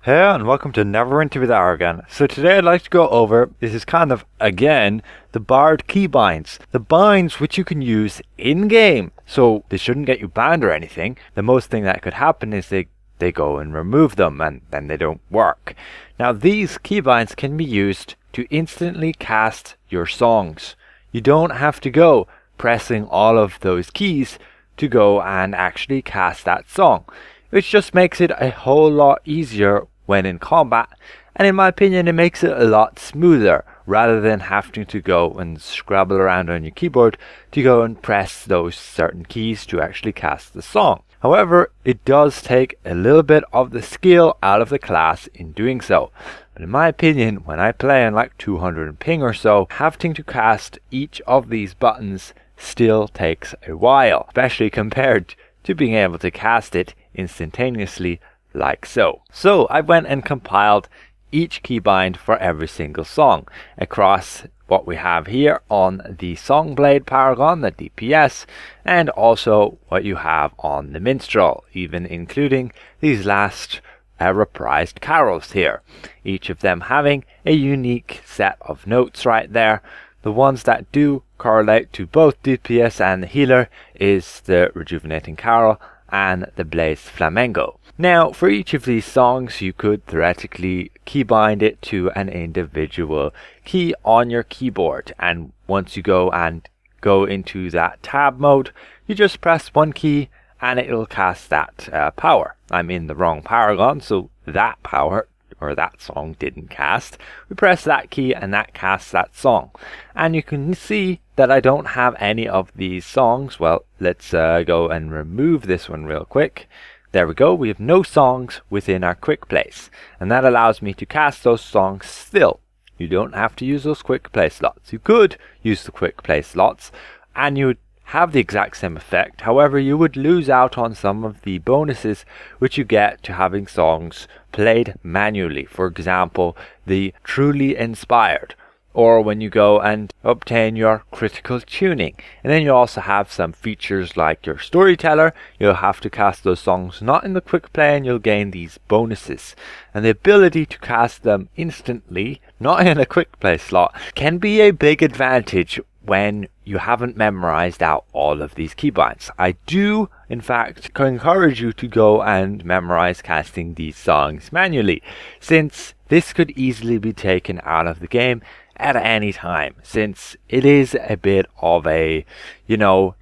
Hey, and welcome to Neverwinter with Aragon. So today I'd like to go over, this is kind of, again, the barred keybinds. The binds which you can use in-game. So they shouldn't get you banned or anything. The most thing that could happen is they go and remove them and then they don't work. Now these keybinds can be used to instantly cast your songs. You don't have to go pressing all of those keys to go and actually cast that song, which just makes it a whole lot easier when in combat, and in my opinion it makes it a lot smoother rather than having to go and scrabble around on your keyboard to go and press those certain keys to actually cast the song. However, it does take a little bit of the skill out of the class in doing so. But in my opinion, when I play on like 200 ping or so, having to cast each of these buttons still takes a while, especially compared to being able to cast it instantaneously like so. So I went and compiled each keybind for every single song across what we have here on the Songblade Paragon, the DPS, and also what you have on the Minstrel, even including these last reprised carols here, each of them having a unique set of notes right there. The ones that do correlate to both DPS and the healer is the Rejuventaing Carol and the Flamenco. Now, for each of these songs, you could theoretically keybind it to an individual key on your keyboard, and once you go into that tab mode, you just press one key and it'll cast that power. I'm in the wrong paragon, so that power or that song didn't cast. We press that key and that casts that song. And you can see that I don't have any of these songs. Well, let's go and remove this one real quick. There we go, we have no songs within our quick place, and that allows me to cast those songs still. You don't have to use those quick play slots. You could use the quick play slots and you would have the exact same effect. However, you would lose out on some of the bonuses which you get to having songs played manually. For example, the truly inspired, or when you go and obtain your critical tuning. And then you also have some features like your storyteller. You'll have to cast those songs not in the quick play and you'll gain these bonuses. And the ability to cast them instantly, not in a quick play slot, can be a big advantage when you haven't memorized out all of these keybinds. I do, in fact, encourage you to go and memorize casting these songs manually, since this could easily be taken out of the game at any time, since it is a bit of a,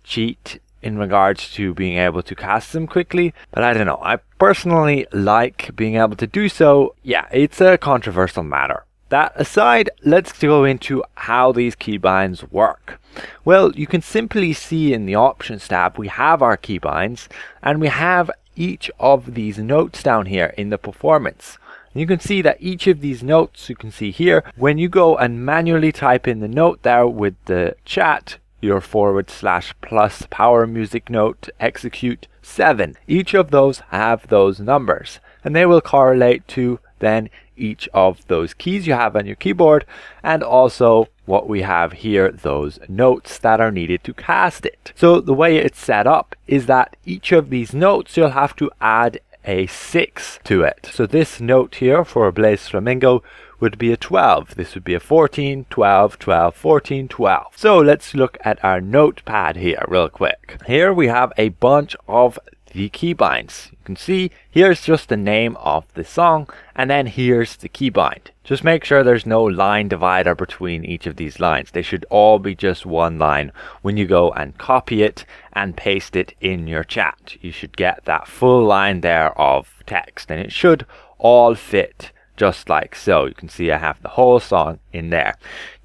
cheat in regards to being able to cast them quickly. But I don't know, I personally like being able to do so. Yeah, it's a controversial matter. That aside, let's go into how these keybinds work. Well, you can simply see in the options tab we have our keybinds and we have each of these notes down here in the performance. You can see that each of these notes, you can see here, when you go and manually type in the note there with the chat, your / plus PowerMusicNoteExec 7. Each of those have those numbers and they will correlate to then each of those keys you have on your keyboard, and also what we have here, those notes that are needed to cast it. So the way it's set up is that each of these notes you'll have to add a 6 to it. So this note here for Flamenco would be a 12. This would be a 14, 12, 12, 14, 12. So let's look at our notepad here real quick. Here we have a bunch of the keybinds. You can see here's just the name of the song, and then here's the keybind. Just make sure there's no line divider between each of these lines. They should all be just one line when you go and copy it and paste it in your chat. You should get that full line there of text, and it should all fit just like so. You can see I have the whole song in there.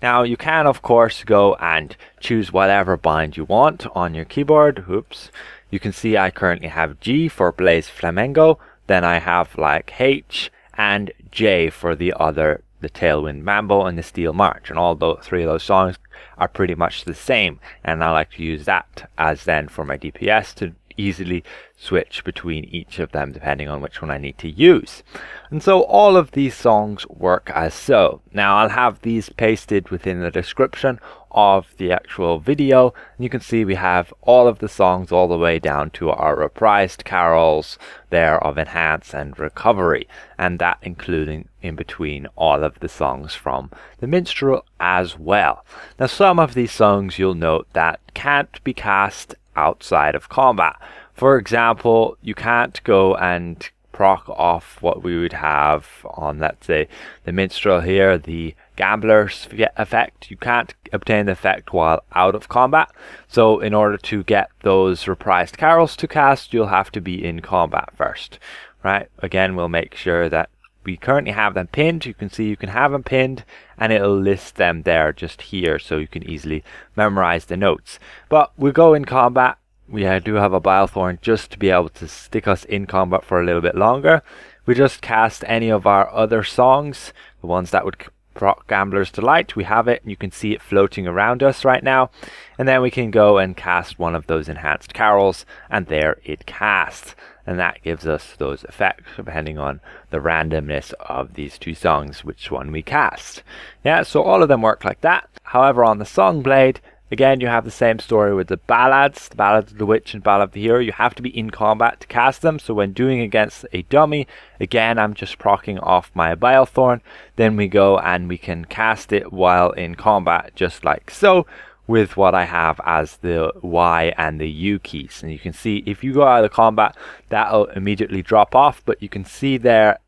Now you can of course go and choose whatever bind you want on your keyboard. Oops. You can see I currently have G for Flamenco, then I have like H and J for the Tailwind Mambo and the Steel March, and all those three of those songs are pretty much the same, and I like to use that as then for my DPS to easily switch between each of them depending on which one I need to use. And so all of these songs work as so. Now I'll have these pasted within the description of the actual video, and you can see we have all of the songs all the way down to our reprised carols there of Enhance and Recovery, and that including in between all of the songs from the minstrel as well. Now some of these songs you'll note that can't be cast outside of combat. For example, you can't go and proc off what we would have on, let's say, the minstrel here, the gambler's effect. You can't obtain the effect while out of combat. So in order to get those reprised carols to cast, you'll have to be in combat first, right? Again, we'll make sure that we currently have them pinned. You can see you can have them pinned and it'll list them there just here so you can easily memorize the notes. But we'll go in combat. We do have a Bilethorn just to be able to stick us in combat for a little bit longer. We just cast any of our other songs, the ones that would proc Gambler's Delight. We have it, and you can see it floating around us right now. And then we can go and cast one of those enhanced carols, and there it casts. And that gives us those effects depending on the randomness of these two songs, which one we cast. Yeah, so all of them work like that. However, on the Song Blade, again, you have the same story with the ballads, the Ballad of the Witch and Ballad of the Hero. You have to be in combat to cast them. So when doing against a dummy, again, I'm just proccing off my Bilethorn. Then we go and we can cast it while in combat, just like so, with what I have as the Y and the U keys. And you can see if you go out of the combat, that'll immediately drop off. But you can see there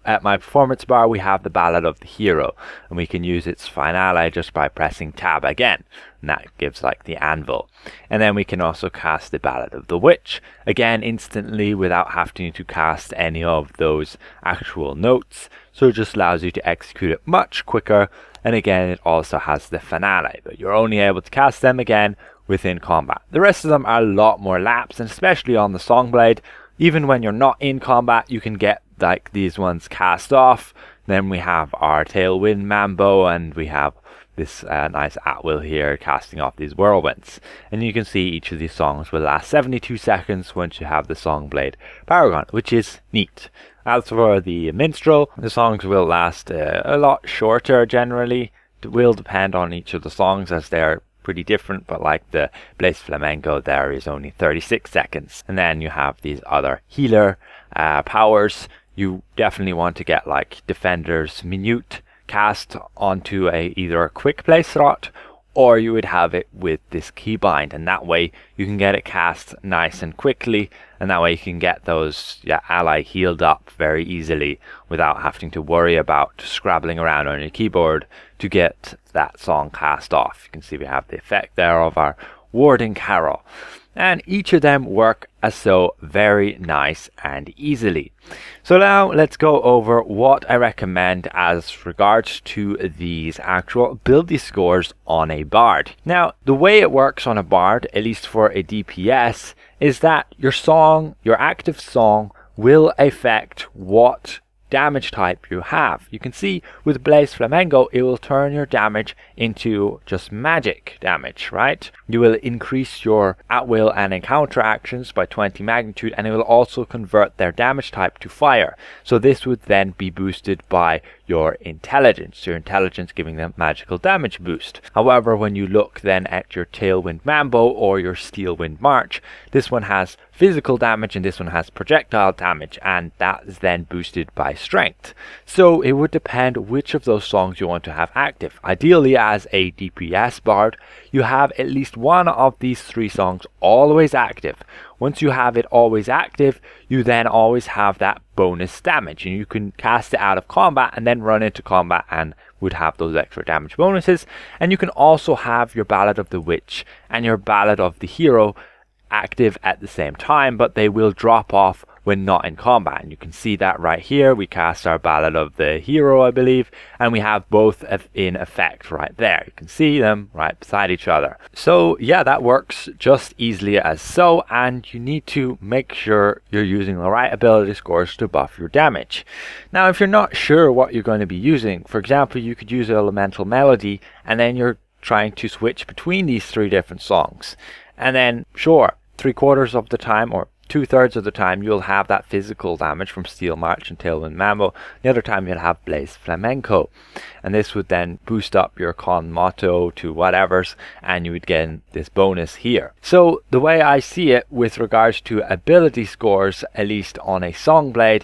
at my performance bar, we have the Ballad of the Hero, and we can use its finale just by pressing tab again, and that gives like the anvil. And then we can also cast the Ballad of the Witch, again instantly without having to cast any of those actual notes, so it just allows you to execute it much quicker. And again, it also has the finale, but you're only able to cast them again within combat. The rest of them are a lot more laps, and especially on the Songblade, even when you're not in combat, you can get like these ones cast off. Then we have our Tailwind Mambo, and we have this nice at-will here casting off these whirlwinds. And you can see each of these songs will last 72 seconds once you have the Songblade Paragon, which is neat. As for the minstrel, the songs will last a lot shorter generally. It will depend on each of the songs as they're pretty different, but like the Blaze Flamenco there is only 36 seconds. And then you have these other healer powers. You definitely want to get like Defender's Minute cast onto either a quick play slot, or you would have it with this Keybind, and that way you can get it cast nice and quickly, and that way you can get those ally healed up very easily without having to worry about scrabbling around on your keyboard to get that song cast off. You can see we have the effect there of our Rejuventaing Carol. And each of them work as so very nice and easily. So now let's go over what I recommend as regards to these actual ability scores on a bard. Now, the way it works on a bard, at least for a DPS, is that your song, your active song, will affect what damage type you have. You can see with Blaze Flamenco, it will turn your damage into just magic damage, right? You will increase your at-will and encounter actions by 20 magnitude, and it will also convert their damage type to fire. So this would then be boosted by your intelligence giving them magical damage boost. However, when you look then at your Tailwind Mambo or your Steelwind March, this one has physical damage and this one has projectile damage, and that is then boosted by strength. So it would depend which of those songs you want to have active. Ideally, as a DPS bard, you have at least one of these three songs always active. Once you have it always active, you then always have that bonus damage, and you can cast it out of combat and then run into combat and would have those extra damage bonuses. And you can also have your Ballad of the Witch and your Ballad of the Hero active at the same time, but they will drop off when not in combat. And you can see that right here. We cast our Ballad of the Hero, I believe, and we have both in effect right there. You can see them right beside each other. So yeah, that works just easily as so, and you need to make sure you're using the right ability scores to buff your damage. Now, if you're not sure what you're going to be using, for example, you could use Elemental Melody, and then you're trying to switch between these three different songs. And then, sure, 3/4 of the time, or 2/3 of the time, you'll have that physical damage from Steel March and Tailwind Mambo. The other time you'll have Blaze Flamenco, and this would then boost up your con motto to whatever's, and you would get this bonus here. So the way I see it with regards to ability scores, at least on a Songblade,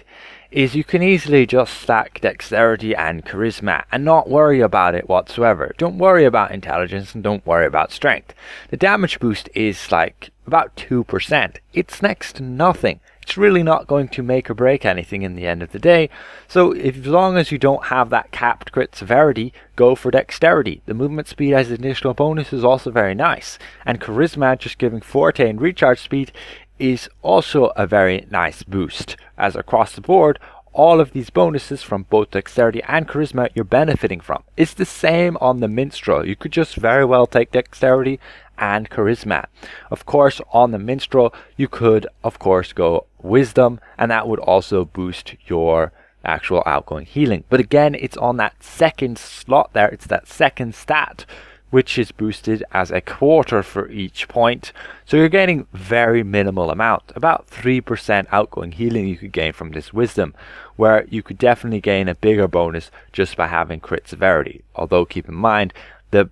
is you can easily just stack dexterity and charisma and not worry about it whatsoever. Don't worry about intelligence and don't worry about strength. The damage boost is like about 2%. It's next to nothing. It's really not going to make or break anything in the end of the day. So as long as you don't have that capped crit severity, go for dexterity. The movement speed as an additional bonus is also very nice. And charisma, just giving forte and recharge speed, is also a very nice boost, as across the board all of these bonuses from both dexterity and charisma you're benefiting from. It's the same on the minstrel. You could just very well take dexterity and charisma. Of course, on the minstrel you could of course go wisdom, and that would also boost your actual outgoing healing. But again, it's on that second slot there. It's that second stat, which is boosted as 1/4 for each point. So you're getting very minimal amount, about 3% outgoing healing you could gain from this wisdom, where you could definitely gain a bigger bonus just by having crit severity. Although keep in mind, the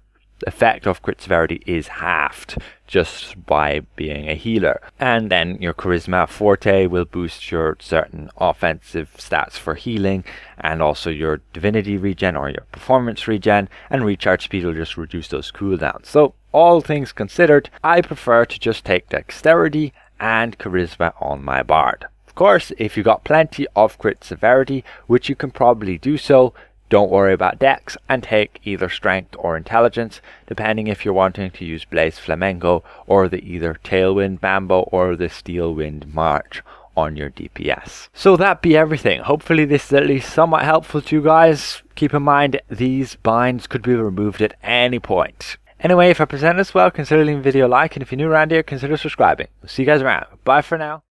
effect of crit severity is halved just by being a healer. And then your charisma forte will boost your certain offensive stats for healing, and also your divinity regen or your performance regen, and recharge speed will just reduce those cooldowns. So all things considered, I prefer to just take dexterity and charisma on my bard. Of course, if you got plenty of crit severity, which you can probably do so, don't worry about dex and take either strength or intelligence, depending if you're wanting to use Blaze Flamenco or the either Tailwind Mambo or the Steelwind March on your DPS. So that be everything. Hopefully this is at least somewhat helpful to you guys. Keep in mind, these binds could be removed at any point. Anyway, if I present this well, consider leaving the video a like, and if you're new around here, consider subscribing. We'll see you guys around. Bye for now.